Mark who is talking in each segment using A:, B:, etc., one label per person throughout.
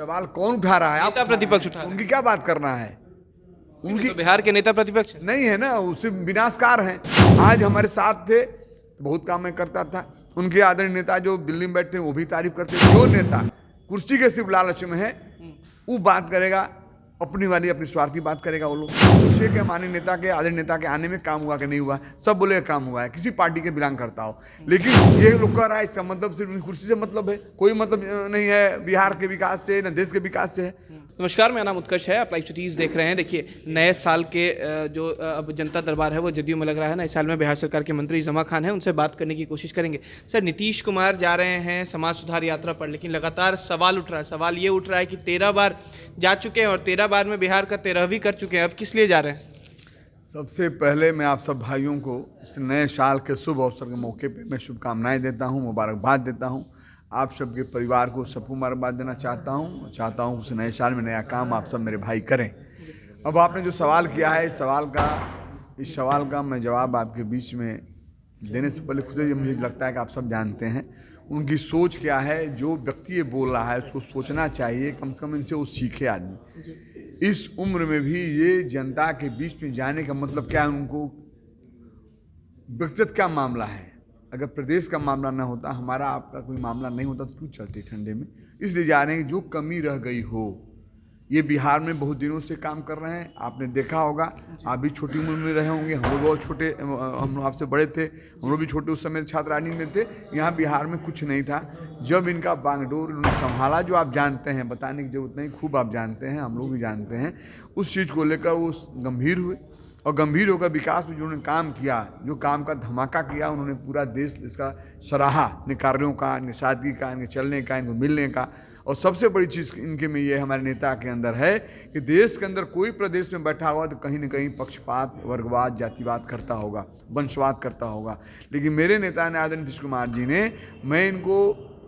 A: सवाल कौन उठा रहा है?
B: नेता प्रतिपक्ष उठा रहे हैं।
A: उनकी क्या बात करना है? उनकी
B: तो बिहार के नेता प्रतिपक्ष हैं।
A: नहीं है ना, उससे विनाशकार हैं। आज हमारे साथ थे, बहुत काम मैं करता था। उनके आदरणीय नेता जो दिल्ली में बैठे हैं वो भी तारीफ करते हैं। जो नेता कुर्सी के सिर्फ लालच में है वो बात करेगा, अपनी वाली अपनी स्वार्थी बात करेगा। वो लोग पूछे कि माननीय नेता के आदरणीय नेता के आने में काम हुआ कि नहीं हुआ, सब बोले काम हुआ है, किसी पार्टी के बिलोंग करता हो। लेकिन ये लोग कह रहा है इसका मतलब सिर्फ उनकी कुर्सी से मतलब है, कोई मतलब नहीं है बिहार के विकास से, न देश के विकास से है।
B: नमस्कार, मेरा नाम उत्कर्ष है। आप लाइव सिटीज़ देख रहे हैं। देखिए, नए साल के जो अब जनता दरबार है वो जदयू में लग रहा है। नए साल में बिहार सरकार के मंत्री ज़मा खान हैं, उनसे बात करने की कोशिश करेंगे। सर, नीतीश कुमार जा रहे हैं समाज सुधार यात्रा पर, लेकिन लगातार सवाल उठ रहा है। सवाल ये उठ रहा है कि 13 बार जा चुके हैं और 13 बार में बिहार का 13वीं कर चुके हैं। अब किस लिए जा रहे हैं?
A: सबसे पहले मैं आप सब भाइयों को इस नए साल के शुभ अवसर के मौके पे मैं शुभकामनाएं देता हूं, मुबारकबाद देता हूं। आप सबके परिवार को सबको मुबारकबाद देना चाहता हूं उस नए साल में नया काम आप सब मेरे भाई करें। अब आपने जो सवाल किया है इस सवाल का मैं जवाब आपके बीच में देने से पहले खुद ही मुझे लगता है कि आप सब जानते हैं उनकी सोच क्या है। जो व्यक्ति ये बोल रहा है उसको सोचना चाहिए, कम से कम इनसे वो सीखे आदमी। इस उम्र में भी ये जनता के बीच में जाने का मतलब क्या है, उनको व्यक्तिगत क्या मामला है। अगर प्रदेश का मामला ना होता, हमारा आपका कोई मामला नहीं होता तो क्यों चलते ठंडे में। इसलिए जा रहे हैं कि जो कमी रह गई हो। ये बिहार में बहुत दिनों से काम कर रहे हैं, आपने देखा होगा। आप भी छोटी उम्र में रहे होंगे, हम लोग बहुत छोटे, हम लोग आपसे बड़े थे, हम लोग भी छोटे उस समय छात्र राजनीति में थे। यहाँ बिहार में कुछ नहीं था। जब इनका बागडोर उन्होंने संभाला, जो आप जानते हैं, बताने की जरूरत नहीं, खूब आप जानते हैं, हम लोग भी जानते हैं। उस चीज़ को लेकर वो गंभीर हुए और गंभीर होकर विकास में जो उन्होंने काम किया, जो काम का धमाका किया, उन्होंने पूरा देश इसका सराहा, इनके कार्यों का, इनके सादगी का, इनके चलने का, इनको मिलने का। और सबसे बड़ी चीज़ इनके में ये हमारे नेता के अंदर है कि देश के अंदर कोई प्रदेश में बैठा हुआ तो कहीं ना कहीं पक्षपात, वर्गवाद, जातिवाद करता होगा, वंशवाद करता होगा। लेकिन मेरे नेता ने आदरणीय नीतीश कुमार जी ने, मैं इनको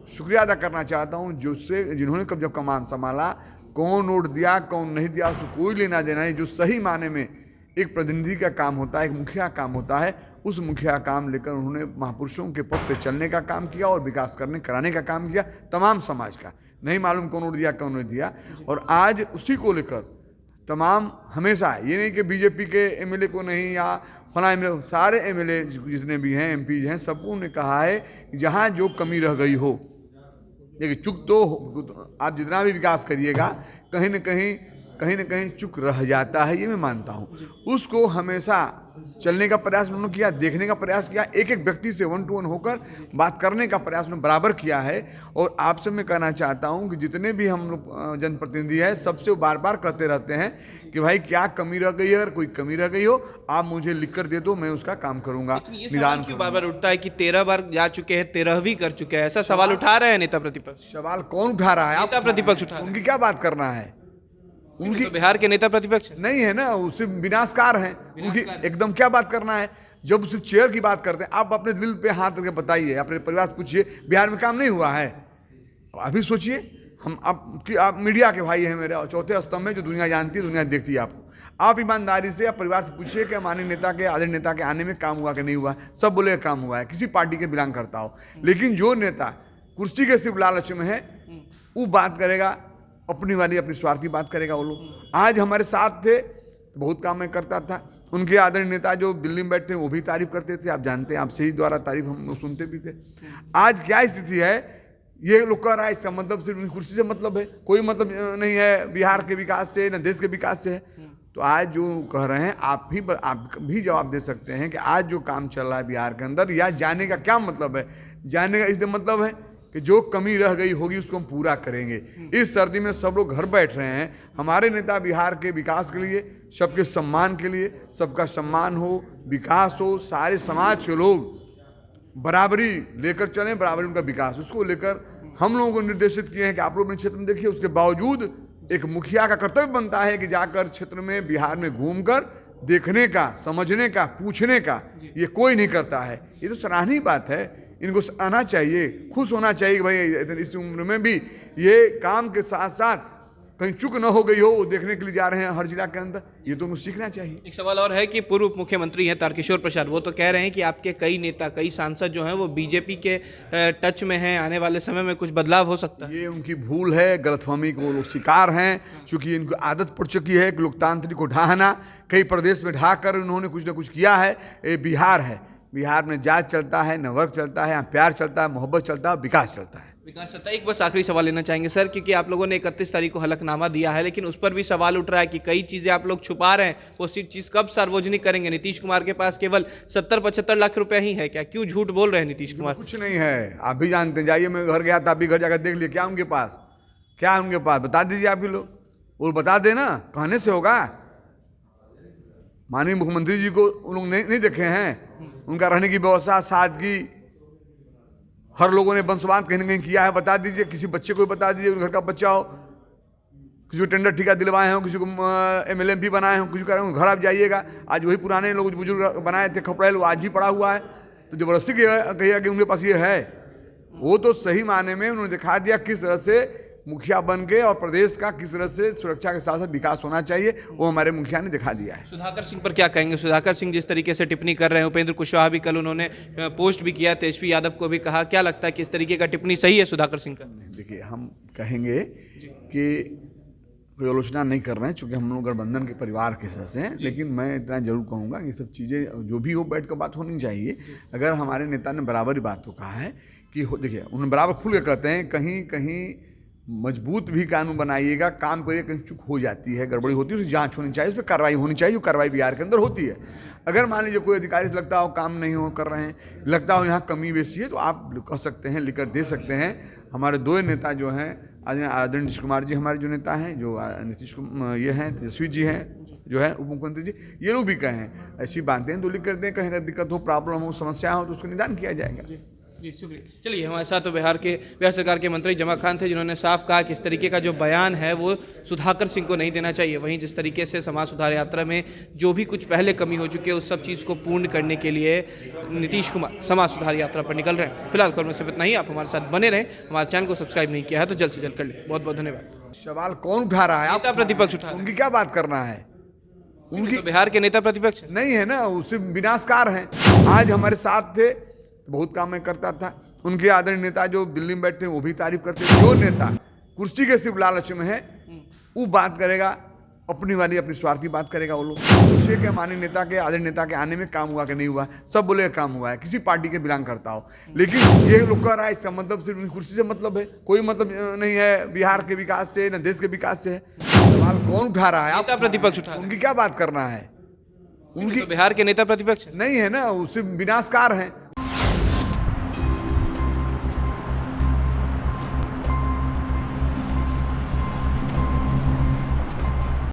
A: शुक्रिया अदा करना चाहता हूँ जिन्होंने जब कमान संभाला, कौन वोट दिया कौन नहीं दिया उसको कोई लेना देना नहीं। जो सही माने में एक प्रतिनिधि का काम होता है, एक मुखिया काम होता है, उस मुखिया काम लेकर उन्होंने महापुरुषों के पथ पे चलने का काम किया और विकास कराने का काम किया तमाम समाज का। नहीं मालूम कौन वोट दिया कौन नहीं दिया। और आज उसी को लेकर तमाम हमेशा, ये नहीं कि बीजेपी के एमएलए को नहीं या फला एमएलए, सारे एमएलए जितने भी हैं, एमपी हैं, सबको ने कहा है कि जहाँ जो कमी रह गई हो, देखिए चूक तो आप जितना भी विकास करिएगा कहीं न कहीं चुक रह जाता है, ये मैं मानता हूँ। उसको हमेशा चलने का प्रयास उन्होंने किया, देखने का प्रयास किया, एक एक व्यक्ति से 1 to 1 होकर बात करने का प्रयास उन्होंने बराबर किया है। और आपसे मैं कहना चाहता हूँ कि जितने भी हम लोग जनप्रतिनिधि हैं, सबसे वो बार बार कहते रहते हैं कि भाई क्या कमी रह गई है, अगर कोई कमी रह गई हो आप मुझे लिख कर दे दो, मैं उसका काम करूँगा, निदान
B: क्यों बार बार उठता है कि 13 बार जा चुके हैं, 13वीं कर चुके हैं? ऐसा सवाल उठा रहे हैं नेता प्रतिपक्ष।
A: सवाल कौन उठा रहा है?
B: नेता प्रतिपक्ष उठा रहे हैं।
A: उनकी क्या बात करना है? उनकी
B: तो बिहार के नेता प्रतिपक्ष हैं।
A: नहीं है ना, उससे विनाशकार हैं। उनकी एकदम क्या बात करना है? जब सिर्फ चेयर की बात करते हैं, आप अपने दिल पे हाथ रख के बताइए, अपने परिवार से पूछिए बिहार में काम नहीं हुआ है। अभी सोचिए, आप मीडिया के भाई हैं मेरे, चौथे स्तंभ में जो दुनिया जानती है, दुनिया देखती है आपको। आप ईमानदारी से आप परिवार से पूछिए कि माननीय नेता के आदरणीय नेता के आने में काम हुआ कि नहीं हुआ, सब बोले काम हुआ है, किसी पार्टी के बिलोंग करता हो। लेकिन जो नेता कुर्सी के सिर्फ लालच में है वो बात करेगा, अपनी वाली अपनी स्वार्थी बात करेगा। वो लोग आज हमारे साथ थे, बहुत काम मैं करता था। उनके आदरणीय नेता जो दिल्ली में बैठे हैं वो भी तारीफ करते थे, आप जानते हैं, आपसे ही द्वारा तारीफ हम लोग सुनते भी थे। आज क्या स्थिति है, ये लोग कह रहा है इसका मतलब सिर्फ उनकी कुर्सी से मतलब है, कोई मतलब नहीं है बिहार के विकास से, न देश के विकास से है। तो आज जो कह रहे हैं, आप भी जवाब दे सकते हैं कि आज जो काम चल रहा है बिहार के अंदर, या जाने का क्या मतलब है? जाने का इसलिए मतलब है कि जो कमी रह गई होगी उसको हम पूरा करेंगे। इस सर्दी में सब लोग घर बैठ रहे हैं, हमारे नेता बिहार के विकास के लिए, सबके सम्मान के लिए, सबका सम्मान हो, विकास हो, सारे समाज के लोग बराबरी लेकर चलें, बराबरी उनका विकास, उसको लेकर हम लोगों को निर्देशित किए हैं कि आप लोग अपने क्षेत्र में देखिए। उसके बावजूद एक मुखिया का कर्तव्य बनता है कि जाकर क्षेत्र में, बिहार में घूमकर देखने का, समझने का, पूछने का। ये कोई नहीं करता है। ये तो सराहनीय बात है, इनको आना चाहिए, खुश होना चाहिए कि भाई इस उम्र में भी ये काम के साथ साथ कहीं चूक न हो गई हो वो देखने के लिए जा रहे हैं हर जिला के अंदर। ये तो उनको सीखना चाहिए।
B: एक सवाल और है कि पूर्व उप मुख्यमंत्री हैं तारकिशोर प्रसाद, वो तो कह रहे हैं कि आपके कई नेता, कई सांसद जो हैं वो बीजेपी के टच में हैं, आने वाले समय में कुछ बदलाव हो सकता है।
A: ये उनकी भूल है, गलतफहमी को वो लोग शिकार हैं, क्योंकि इनको आदत पड़ चुकी है कि लोकतांत्रिक को ढाहना। कई प्रदेश में ढा कर उन्होंने कुछ ना कुछ किया है। ये बिहार है, बिहार में जात चलता है, न वर्ग चलता है, यहाँ प्यार चलता है, मोहब्बत चलता है, विकास चलता है।
B: विकास चलता है। एक बस आखिरी सवाल लेना चाहेंगे सर, क्योंकि आप लोगों ने 31 तारीख को हलफनामा दिया है, लेकिन उस पर भी सवाल उठ रहा है कि कई चीज़ें आप लोग छुपा रहे हैं, वो सिर्फ चीज़ कब सार्वजनिक करेंगे? नीतीश कुमार के पास केवल 70-75 लाख रुपया ही है क्या? क्यों झूठ बोल रहे हैं नीतीश कुमार?
A: कुछ नहीं है, आप भी जानते हैं। जाइए, मैं घर गया था, आप भी घर जाकर देख लिए क्या उनके पास, क्या उनके पास बता दीजिए आप भी लोग। वो बता देना, कहने से होगा? माननीय मुख्यमंत्री जी को उन लोग नहीं देखे हैं? उनका रहने की व्यवस्था, सादगी, हर लोगों ने वंशवाद कहीं ना कहीं किया है, बता दीजिए। किसी बच्चे को भी बता दीजिए, घर का बच्चा हो, किसी को टेंडर ठेका दिलवाए हो, किसी को MLA भी बनाए हो, किसी को घर आप जाइएगा, आज वही पुराने लोग बुजुर्ग बनाए थे खपड़े, वो आज भी पड़ा हुआ है। तो जबरदस्ती कहिएगा कि उनके पास ये है। वो तो सही माने में उन्होंने दिखा दिया किस तरह से मुखिया बन के और प्रदेश का किस तरह से सुरक्षा के साथ साथ विकास होना चाहिए, वो हमारे मुखिया ने दिखा दिया है।
B: सुधाकर सिंह पर क्या कहेंगे? सुधाकर सिंह जिस तरीके से टिप्पणी कर रहे हैं, उपेंद्र कुशवाहा भी कल उन्होंने पोस्ट भी किया, तेजस्वी यादव को भी कहा, क्या लगता है कि इस तरीके का टिप्पणी सही है सुधाकर सिंह का?
A: देखिए, हम कहेंगे कि कोई आलोचना नहीं कर रहे हैं, चूँकि हम लोग गठबंधन के परिवार के सदस्य हैं, लेकिन मैं इतना जरूर कहूँगा कि सब चीज़ें जो भी हो बैठ कर बात होनी चाहिए। अगर हमारे नेता ने बराबर ही बात को कहा है कि देखिए, उन्होंने बराबर खुल के कहते हैं कहीं कहीं मजबूत भी कानून बनाइएगा, काम करिए, कहीं चूक हो जाती है, गड़बड़ी होती है, उसकी जांच होनी चाहिए, उस पर कार्रवाई होनी चाहिए, जो कार्रवाई बिहार के अंदर होती है। अगर मान लीजिए कोई अधिकारी से लगता हो काम नहीं हो कर रहे हैं, लगता हो यहाँ कमी बेसी है, तो आप कह सकते हैं, लिखकर दे सकते हैं। हमारे दो नेता जो हैं, आदरणीय नीतीश कुमार जी हमारे जो नेता हैं, जो नीतीश कुमार ये हैं, तेजस्वी जी हैं जो है उप मुख्यमंत्री जी, ये लोग भी कहें ऐसी बातें तो लिख कर दें। कहीं अगर दिक्कत हो, प्रॉब्लम हो, समस्या हो, तो उसका निदान किया जाएगा।
B: जी शुक्रिया। चलिए, हमारे साथ तो बिहार सरकार के मंत्री जमा खान थे, जिन्होंने साफ कहा कि इस तरीके का जो बयान है वो सुधाकर सिंह को नहीं देना चाहिए। वहीं जिस तरीके से समाज सुधार यात्रा में जो भी कुछ पहले कमी हो चुकी है, उस सब चीज़ को पूर्ण करने के लिए नीतीश कुमार समाज सुधार यात्रा पर निकल रहे हैं। फिलहाल खबर में सिर्फ इतना ही। आप हमारे साथ बने रहें। हमारे चैनल को सब्सक्राइब नहीं किया है तो जल्द से जल्द कर लें। बहुत बहुत धन्यवाद।
A: सवाल कौन उठा रहा है?
B: नेता प्रतिपक्ष उठा,
A: उनकी क्या बात करना है? उनकी
B: तो बिहार के नेता प्रतिपक्ष
A: नहीं है ना, उससे विनाशकार हैं। आज हमारे साथ थे तो बहुत काम मैं करता था। उनके आदरणीय नेता जो दिल्ली में बैठे हैं वो भी तारीफ करते हैं। जो नेता कुर्सी के सिर्फ लालच में है, वो बात करेगा अपनी वाली, अपनी स्वार्थी बात करेगा। वो लोग पूछे कि माननीय नेता के, आदरणीय नेता के आने में काम हुआ कि नहीं हुआ, सब बोले काम हुआ है, किसी पार्टी के बिलोंग करता हो। लेकिन ये लोग कह रहा है इसका मतलब सिर्फ कुर्सी से मतलब है, कोई मतलब नहीं है बिहार के विकास से, न देश के विकास से है। सवाल कौन उठा रहा है?
B: नेता प्रतिपक्ष उठा,
A: उनकी क्या बात करना है? उनकी
B: तो बिहार के नेता प्रतिपक्ष
A: नहीं है ना, वो सिर्फ विनाशकार हैं।